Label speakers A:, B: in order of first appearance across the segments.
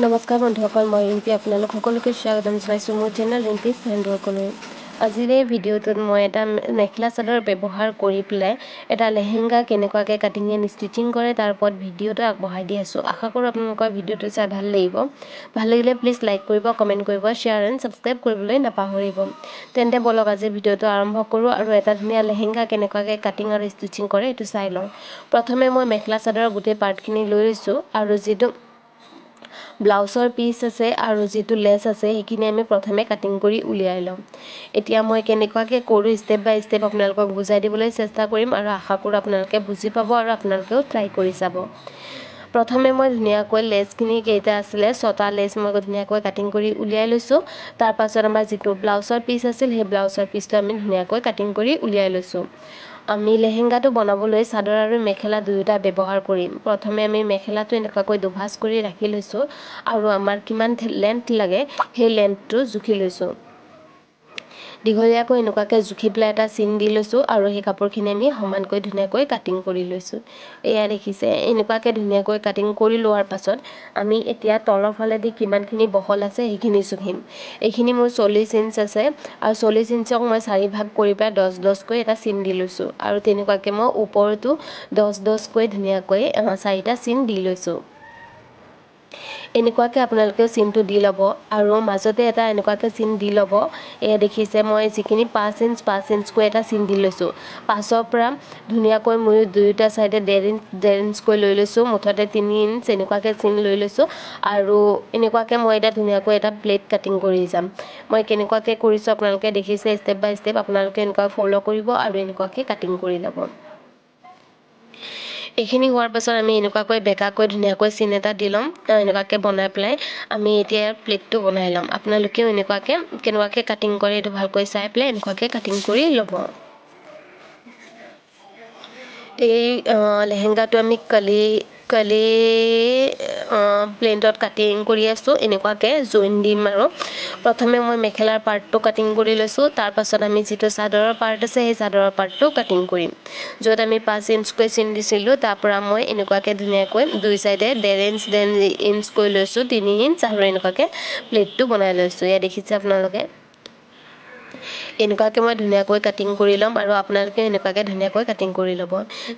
A: নমস্কাৰ বন্ধুসকল, মই ৰিম্পী আপোনালোক সকলোকে স্বাগতম জনাইছোঁ মোৰ চেনেল ৰিম্পীজ হেণ্ডৱৰ্কলৈ। আজিৰ এই ভিডিঅ'টোত মই এটা মেখেলা চাদৰ ব্যৱহাৰ কৰি পেলাই এটা লেহেংগা কেনেকুৱাকৈ কাটিং এণ্ড ষ্টিচিং কৰে তাৰ ওপৰত ভিডিঅ'টো আগবঢ়াই দি আছোঁ। আশা কৰোঁ আপোনালোকৰ ভিডিঅ'টো চাই ভাল লাগিব। ভাল লাগিলে প্লিজ লাইক কৰিব, কমেণ্ট কৰিব, শ্বেয়াৰ এণ্ড ছাবস্ক্ৰাইব কৰিবলৈ নাপাহৰিব। তেন্তে বলক আজি ভিডিঅ'টো আৰম্ভ কৰোঁ আৰু এটা ধুনীয়া লেহেংগা কেনেকুৱাকৈ কাটিং আৰু ষ্টিচিং কৰে এইটো চাই লওঁ। প্ৰথমে মই মেখেলা চাদৰৰ গোটেই পাৰ্টখিনি লৈ লৈছোঁ আৰু যিটো ব্লাউজৰ পিচ আছে আৰু যিটো লেছ আছে সেইখিনি আমি প্ৰথমে কাটিং কৰি উলিয়াই ল'ম। এতিয়া মই কেনেকুৱাকৈ কৰোঁ ষ্টেপ বাই ষ্টেপ আপোনালোকক বুজাই দিবলৈ চেষ্টা কৰিম আৰু আশা কৰোঁ আপোনালোকে বুজি পাব আৰু আপোনালোকেও ট্ৰাই কৰি চাব। প্ৰথমে মই ধুনীয়াকৈ লেছখিনি কেইটা আছিলে 6টা লেছ মই ধুনীয়াকৈ কাটিং কৰি উলিয়াই লৈছোঁ। তাৰপাছত আমাৰ যিটো ব্লাউজৰ পিচ আছিল সেই ব্লাউজৰ পিচটো আমি ধুনীয়াকৈ কাটিং কৰি উলিয়াই লৈছোঁ। আমি লেহেংগাটো বনাবলৈ চাদৰ আৰু মেখেলা দুয়োটা ব্যৱহাৰ কৰিম। প্ৰথমে আমি মেখেলাটো এনেকুৱাকৈ দুভাঁজ কৰি ৰাখি লৈছোঁ আৰু আমাৰ কিমান লেন্থ লাগে সেই লেন্থটো জুখি লৈছোঁ। দীঘলীয়াকৈ এনেকুৱাকৈ জুখি পেলাই এটা চিন দি লৈছোঁ আৰু সেই কাপোৰখিনি আমি সমানকৈ ধুনীয়াকৈ কাটিং কৰি লৈছোঁ। এয়া দেখিছে, এনেকুৱাকৈ ধুনীয়াকৈ কাটিং কৰি লোৱাৰ পাছত আমি এতিয়া তলৰ ফালেদি কিমানখিনি বহল আছে সেইখিনি জুখিম। এইখিনি মোৰ 40 ইঞ্চ আছে আৰু 40 ইঞ্চক মই 4 ভাগ কৰি পেলাই 10-10কৈ এটা চিন দি লৈছোঁ আৰু তেনেকুৱাকৈ মই ওপৰতো 10-10কৈ ধুনীয়াকৈ 4টা চিন দি লৈছোঁ। এনেকুৱাকৈ আপোনালোকেও চিনটো দি ল'ব আৰু মাজতে এটা এনেকুৱাকৈ চিন দি ল'ব। এয়া দেখিছে, মই যিখিনি 5 ইঞ্চকৈ এটা চিন দি লৈছোঁ। 5ৰ পৰা ধুনীয়াকৈ মই দুয়োটা ছাইডে 1.5 ইঞ্চকৈ লৈ লৈছোঁ, মুঠতে 3 ইঞ্চ এনেকুৱাকৈ চিন লৈ লৈছোঁ আৰু এনেকুৱাকৈ মই এতিয়া ধুনীয়াকৈ এটা প্লেট কাটিং কৰি যাম। মই কেনেকুৱাকৈ কৰিছোঁ আপোনালোকে দেখিছে, ষ্টেপ বাই ষ্টেপ আপোনালোকে এনেকুৱা ফ'ল' কৰিব আৰু এনেকুৱাকৈ কাটিং কৰি ল'ব। এইখিনি হোৱাৰ পাছত আমি এনেকুৱাকৈ বেকাকৈ ধুনীয়াকৈ চিন এটা দি ল'ম। এনেকুৱাকৈ বনাই পেলাই আমি এতিয়া প্লেটটো বনাই ল'ম। আপোনালোকেও কেনেকুৱাকৈ কাটিং কৰে এইটো ভালকৈ চাই পেলাই এনেকুৱাকৈ কাটিং কৰি ল'ব। এই লেহেংগাটো আমি কালি প্লেটত কাটিং কৰি আছোঁ। এনেকুৱাকৈ জইন দিম আৰু প্ৰথমে মই মেখেলাৰ পাৰ্টটো কাটিং কৰি লৈছোঁ। তাৰপাছত আমি যিটো চাদৰৰ পাৰ্ট আছে সেই চাদৰৰ পাৰ্টটো কাটিং কৰিম। য'ত আমি 5 ইঞ্চকৈ চিন দিছিলোঁ তাৰ পৰা মই এনেকুৱাকৈ ধুনীয়াকৈ দুই চাইডে 1.5 ইঞ্চকৈ লৈছোঁ, 3 ইঞ্চ আৰু এনেকুৱাকৈ প্লেটটো বনাই লৈছোঁ। এয়া দেখিছে আপোনালোকে, এনেকুৱাকৈ মই ধুনীয়াকৈ কাটিং কৰি ল'ম আৰু আপোনালোকে এনেকুৱাকৈ ধুনীয়াকৈ কাটিং কৰি ল'ব।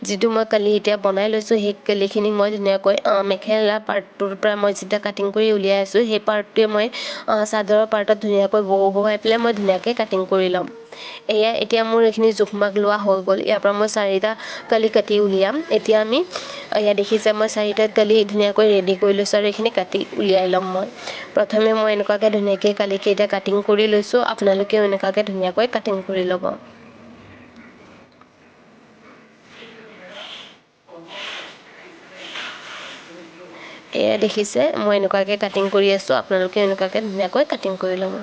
A: যিটো মই কালি এতিয়া বনাই লৈছোঁ সেই কালিখিনি মই ধুনীয়াকৈ মেখেলা পাৰ্টটোৰ পৰা মই যেতিয়া কাটিং কৰি উলিয়াই আছোঁ সেই পাৰ্টটোৱে মই চাদৰৰ পাৰ্টত ধুনীয়াকৈ বহুৱাই পেলাই মই ধুনীয়াকৈ কাটিং কৰি ল'ম। এতিয়া মোৰ এইখিনি জোখ মাখ লোৱা হৈ গ'ল। ইয়াৰ পৰা মই 4টা কালি কাটি উলিয়াম। এতিয়া আমি এয়া দেখিছে, মই 4টা কালি ধুনীয়াকৈ ৰেডি কৰি লৈছোঁ আৰু এইখিনি কাটি উলিয়াই ল'ম। মই প্ৰথমে মই এনেকুৱাকৈ ধুনীয়াকৈ কালিকেইটা কাটিং কৰি লৈছোঁ। আপোনালোকেও এনেকুৱাকৈ ধুনীয়াকৈ কাটিং কৰি ল'ব। এয়া দেখিছে, মই এনেকুৱাকৈ কাটিং কৰি আছোঁ। আপোনালোকে এনেকুৱাকৈ ধুনীয়াকৈ কাটিং কৰি ল'ব।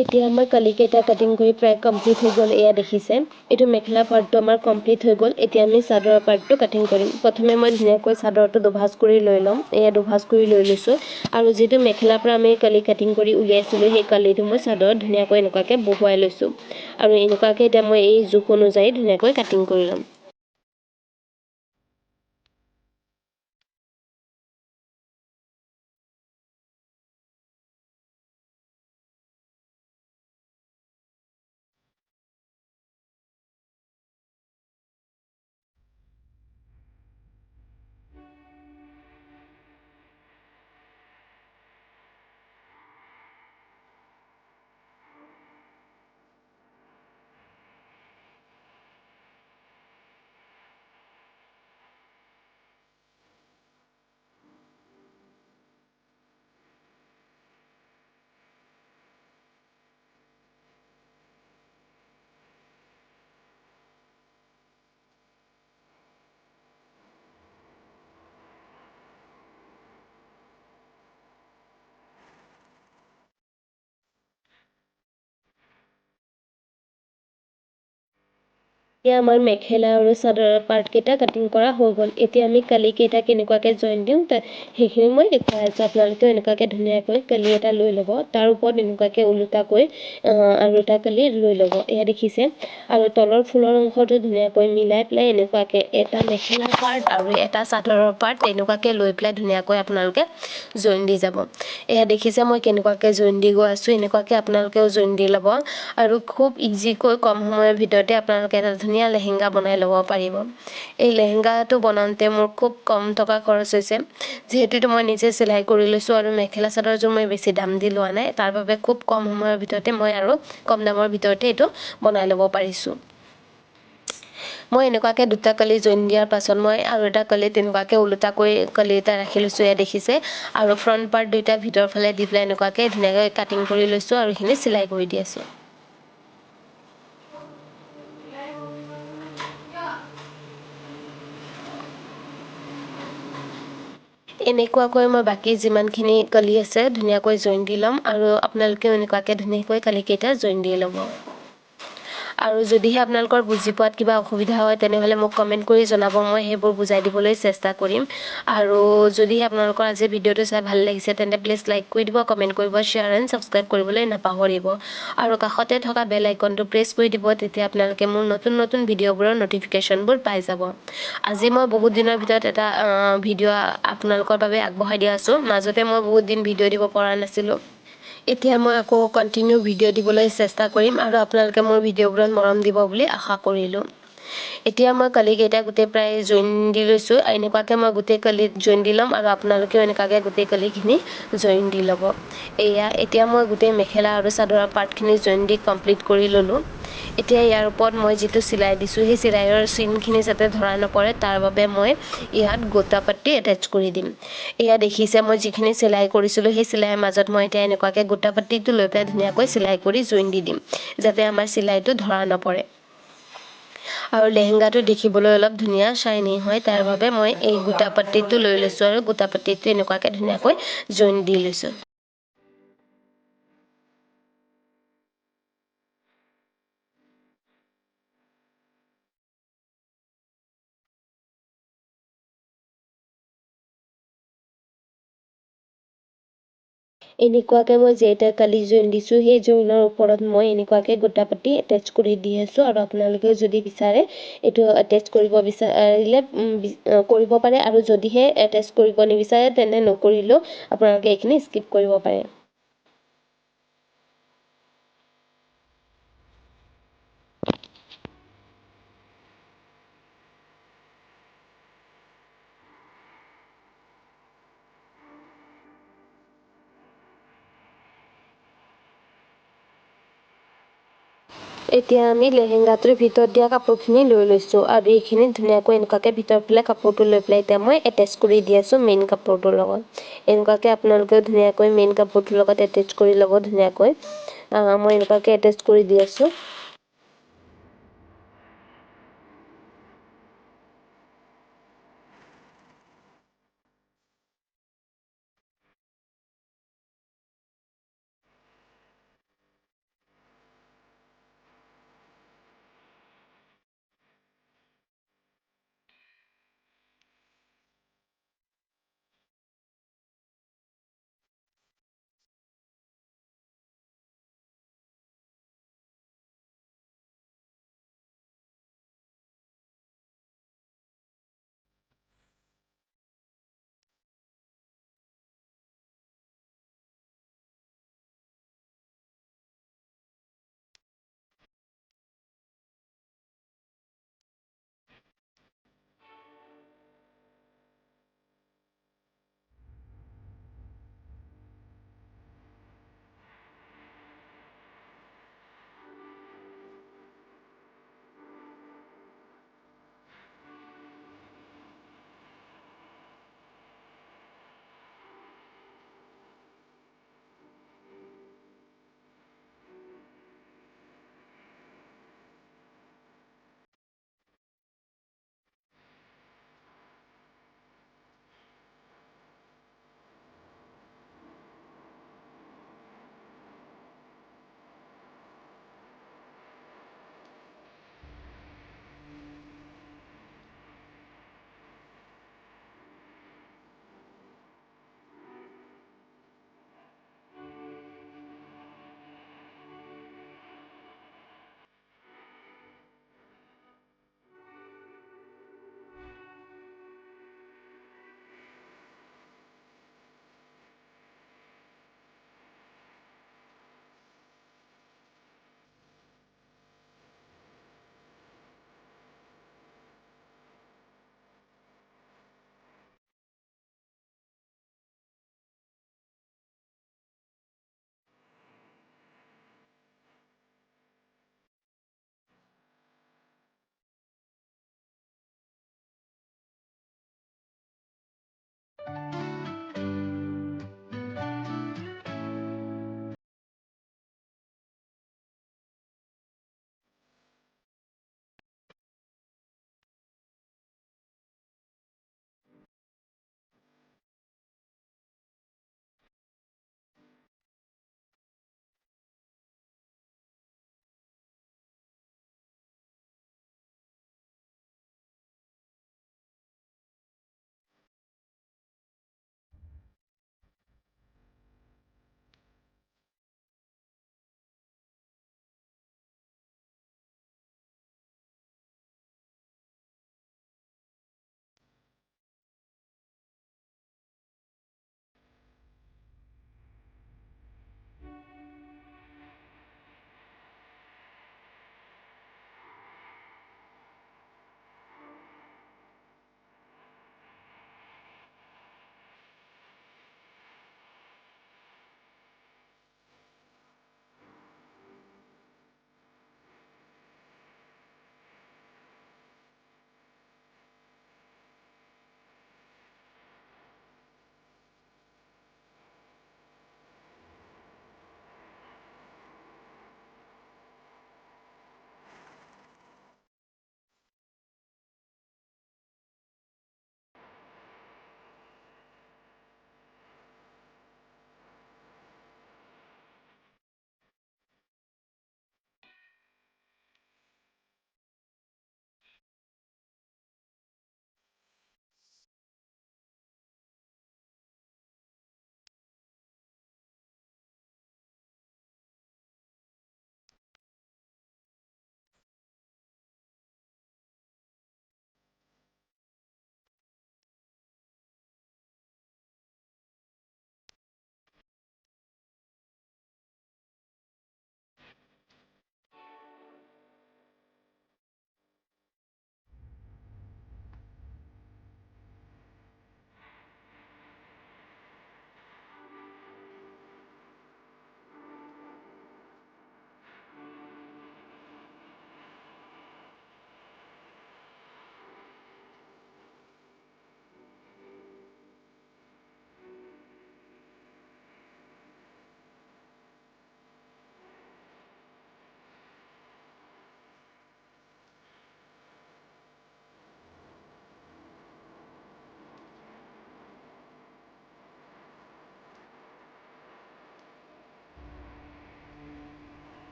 A: এতিয়া আমাৰ কালিকেইটা কাটিং কৰি প্ৰায় কমপ্লিট হৈ গ'ল। এয়া দেখিছে, এইটো মেখেলা পাৰ্টটো আমাৰ কমপ্লিট হৈ গ'ল। এতিয়া আমি চাদৰৰ পাৰ্টটো কাটিং কৰিম। প্ৰথমে মই ধুনীয়াকৈ চাদৰটো দুভাঁজ কৰি লৈ ল'ম। এয়া দুভাঁজ কৰি লৈ লৈছোঁ আৰু যিটো মেখেলাৰ পৰা আমি কালি কাটিং কৰি উলিয়াইছিলোঁ সেই কালিটো মই চাদৰত ধুনীয়াকৈ এনেকুৱাকৈ বহুৱাই লৈছোঁ আৰু এনেকুৱাকৈ এতিয়া মই এই জোখ অনুযায়ী ধুনীয়াকৈ কাটিং কৰি ল'ম। এতিয়া আমাৰ মেখেলা আৰু চাদৰৰ পাৰ্টকেইটা কাটিং কৰা হৈ গ'ল। এতিয়া আমি কালিকেইটা কেনেকুৱাকৈ জইন দিওঁ সেইখিনি মই দেখুৱাই আছোঁ। আপোনালোকেও এনেকুৱাকৈ ধুনীয়াকৈ কালি এটা লৈ ল'ব, তাৰ ওপৰত এনেকুৱাকৈ ওলোটাকৈ আৰু এটা কালি লৈ ল'ব। এয়া দেখিছে, আৰু তলৰ ফুলৰ অংশটো ধুনীয়াকৈ মিলাই পেলাই এনেকুৱাকৈ এটা মেখেলা পাৰ্ট আৰু এটা চাদৰৰ পাৰ্ট তেনেকুৱাকৈ লৈ পেলাই ধুনীয়াকৈ আপোনালোকে জইন দি যাব। এয়া দেখিছে মই কেনেকুৱাকৈ জইন দি গৈ আছোঁ, এনেকুৱাকৈ আপোনালোকেও জইন দি ল'ব আৰু খুব ইজিকৈ কম সময়ৰ ভিতৰতে আপোনালোকে এটা ধুনীয়া লেহেংগা বনাই ল'ব পাৰিব। এই লেহেংগাটো বনাওঁতে মোৰ খুব কম টকা খৰচ হৈছে, যিহেতু মই নিজে চিলাই কৰি লৈছোঁ আৰু মেখেলা চাদৰযোৰ মই বেছি দাম দি লোৱা নাই, তাৰ বাবে খুব কম সময়ৰ ভিতৰতে মই আৰু কম দামৰ ভিতৰতে এইটো বনাই ল'ব পাৰিছোঁ। মই এনেকুৱাকৈ দুটা কালি জইন দিয়াৰ পাছত মই আৰু এটা কালি তেনেকুৱাকৈ ওলোটাকৈ কালি এটা ৰাখি লৈছোঁ। এয়া দেখিছে, আৰু ফ্ৰণ্ট পাৰ্ট দুইটা ভিতৰৰ ফালে দি পেলাই এনেকুৱাকৈ ধুনীয়াকৈ কাটিং কৰি লৈছোঁ আৰু এইখিনি চিলাই কৰি দি আছোঁ। এনেকুৱাকৈ মই বাকী যিমানখিনি কালি আছে ধুনীয়াকৈ জইন দি ল'ম, আৰু আপোনালোকেও এনেকুৱাকৈ ধুনীয়াকৈ কালিকেইটা জইন দি ল'ব। আৰু যদিহে আপোনালোকৰ বুজি পোৱাত কিবা অসুবিধা হয় তেনেহ'লে মোক কমেণ্ট কৰি জনাব, মই সেইবোৰ বুজাই দিবলৈ চেষ্টা কৰিম। আৰু যদিহে আপোনালোকৰ আজি ভিডিঅ'টো চাই ভাল লাগিছে তেন্তে প্লিজ লাইক কৰি দিব, কমেণ্ট কৰিব, শ্বেয়াৰ এণ্ড ছাবস্ক্ৰাইব কৰিবলৈ নাপাহৰিব। আৰু কাষতে থকা বেল আইকনটো প্ৰেছ কৰি দিব, তেতিয়া আপোনালোকে মোৰ নতুন নতুন ভিডিঅ'বোৰৰ ন'টিফিকেশ্যনবোৰ পাই যাব। আজি মই বহুত দিনৰ ভিতৰত এটা ভিডিঅ' আপোনালোকৰ বাবে আগবঢ়াই দিয়া আছোঁ। মাজতে মই বহুত দিন ভিডিঅ' দিব পৰা নাছিলোঁ। এতিয়া মই আকৌ কণ্টিনিউ ভিডিঅ' দিবলৈ চেষ্টা কৰিম, আৰু আপোনালোকে মোৰ ভিডিঅ'বোৰত মৰম দিব বুলি আশা কৰিলোঁ। এতিয়া মই কালিকেইটা গোটেই প্ৰায় জইন দি লৈছোঁ। এনেকুৱাকৈ মই গোটেই কালিত জইন দি ল'ম, আৰু আপোনালোকেও এনেকুৱাকৈ গোটেই কালিখিনি জইন দি ল'ব। এতিয়া মই গোটেই মেখেলা আৰু চাদৰৰ পাৰ্টখিনি জইন দি কমপ্লিট কৰি ল'লোঁ। এতিয়া ইয়াৰ ওপৰত মই যিটো চিলাই দিছোঁ সেই চিলাইৰ চিনখিনি যাতে ধৰা নপৰে তাৰ বাবে মই ইয়াত গোটা পাটি এটেচ কৰি দিম। এয়া দেখিছে মই যিখিনি চিলাই কৰিছিলোঁ সেই চিলাইৰ মাজত মই এতিয়া এনেকুৱাকৈ গোটা পাটিটো লৈ পেলাই ধুনীয়াকৈ চিলাই কৰি জইন দি দিম, যাতে আমাৰ চিলাইটো ধৰা নপৰে। আৰু লেহেংগাটো দেখিবলৈ অলপ ধুনীয়া শ্বাইনি হয়, তাৰ বাবে মই এই গোটা পাটিটো লৈ লৈছোঁ আৰু গোটা পাটিটো এনেকুৱাকৈ ধুনীয়াকৈ জইন দি লৈছোঁ। এনেকুৱাকৈ মই যেইটা কালি জইন দিছোঁ সেই জইনৰ ওপৰত মই এনেকুৱাকৈ গোটা পাটি এটেচ কৰি দি আছোঁ, আৰু আপোনালোকে যদি বিচাৰে এইটো এটেচ কৰিব বিচাৰিলে কৰিব পাৰে, আৰু যদিহে এটেচ কৰিব নিবিচাৰে তেনে নকৰিলেও আপোনালোকে এইখিনি স্কিপ কৰিব পাৰে। এতিয়া আমি লেহেংগাটোৰ ভিতৰত দিয়া কাপোৰখিনি লৈ লৈছোঁ, আৰু এইখিনি ধুনীয়াকৈ এনেকুৱাকৈ ভিতৰৰ ফালে কাপোৰটো লৈ পেলাই এতিয়া মই এটেচ কৰি দি আছোঁ মেইন কাপোৰটোৰ লগত। এনেকুৱাকৈ আপোনালোকেও ধুনীয়াকৈ মেইন কাপোৰটোৰ লগত এটেচ কৰি ল'ব ধুনীয়াকৈ। মই এনেকুৱাকৈ এটেচ কৰি দি আছোঁ।